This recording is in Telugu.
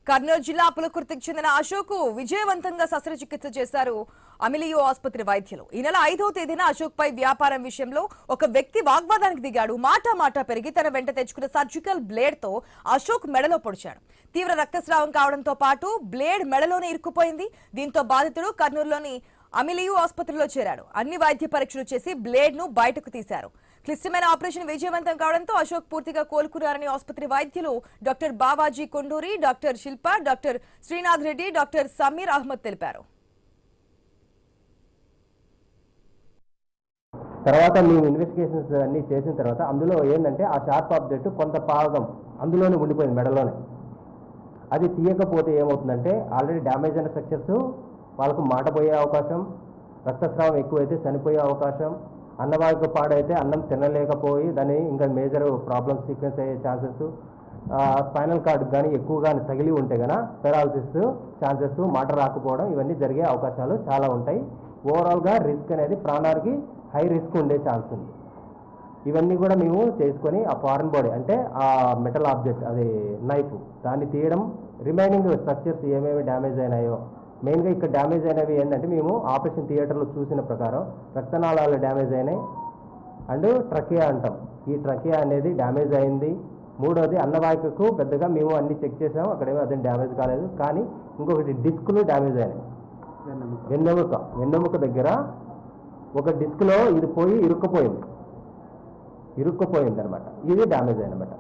కర్నూలు జిల్లా పులకుర్తికి చెందిన అశోక్ విజయవంతంగా శస్త్రచికిత్స చేశారు అమిలియో ఆసుపత్రి వైద్యులు. ఈ నెల 5వ తేదీన అశోక్ పై వ్యాపారం విషయంలో ఒక వ్యక్తి వాగ్వాదానికి దిగాడు. మాట పెరిగి తన వెంట తెచ్చుకున్న సర్జికల్ బ్లేడ్ తో అశోక్ మెడలో పొడిచాడు. తీవ్ర రక్తస్రావం కావడంతో పాటు బ్లేడ్ మెడలోనే ఇరుక్కుపోయింది. దీంతో బాధితుడు కర్నూలులోని అమిలియో ఆసుపత్రిలో చేరాడు. అన్ని వైద్య పరీక్షలు చేసి బ్లేడ్ ను బయటకు తీశారు. క్లిష్టమైన ఆపరేషన్ విజయవంతం కావడంతో అశోక్ పూర్తిగా కోలుకున్నారని ఆసుపత్రి వైద్యులు డాక్టర్ బావాజీ కొండూరి, డాక్టర్ శిల్ప, డాక్టర్ శ్రీనాథ్ రెడ్డి, డాక్టర్ సమీర్ అహ్మద్ తెలిపారు. తర్వాత మేము ఇన్వెస్టిగేషన్స్ అన్ని చేసిన తర్వాత అందులో ఏంటంటే ఆ షార్ప్ ఆబ్జెక్ట్ కొంత భాగం అందులోనే ఉండిపోయింది, మెడలోనే. అది తీయకపోతే ఏమవుతుందంటే ఆల్రెడీ డ్యామేజ్ అయిన స్ట్రక్చర్స్ వాళ్ళకు మాట పోయే అవకాశం, రక్తస్రావం ఎక్కువైతే చనిపోయే అవకాశం, అన్నవాహిక పాడైతే అన్నం తినలేకపోయి దాన్ని ఇంకా మేజర్ ప్రాబ్లమ్స్ సీక్వెన్స్ అయ్యే ఛాన్సెస్, స్పైనల్ కార్డ్ కానీ ఎక్కువగా తగిలి ఉంటే కనుక పెరాలసిస్ ఛాన్సెస్, మాట రాకపోవడం, ఇవన్నీ జరిగే అవకాశాలు చాలా ఉంటాయి. ఓవరాల్గా రిస్క్ అనేది ప్రాణానికి హై రిస్క్ ఉండే ఛాన్స్ ఉంది. ఇవన్నీ కూడా మేము చేసుకొని ఆ ఫారెన్ బాడీ అంటే ఆ మెటల్ ఆబ్జెక్ట్, అది నైఫ్, దాన్ని తీయడం, రిమైనింగ్ స్ట్రక్చర్స్ ఏమేమి డ్యామేజ్ అయినాయో, మెయిన్గా ఇక్కడ డ్యామేజ్ అయినవి ఏంటంటే మేము ఆపరేషన్ థియేటర్లో చూసిన ప్రకారం రక్తనాళాలు డ్యామేజ్ అయినాయి అండ్ ట్రకియా అంటాం, ఈ ట్రకియా అనేది డ్యామేజ్ అయింది. మూడోది అన్నవాహికకు పెద్దగా మేము అన్ని చెక్ చేసాము, అక్కడేమో అదే డ్యామేజ్ కాలేదు. కానీ ఇంకొకటి డిస్క్లు డ్యామేజ్ అయినాయి. వెన్నెముక దగ్గర ఒక డిస్క్లో ఇది పోయి ఇరుక్కుపోయింది అనమాట, ఇది డ్యామేజ్ అయినమాట.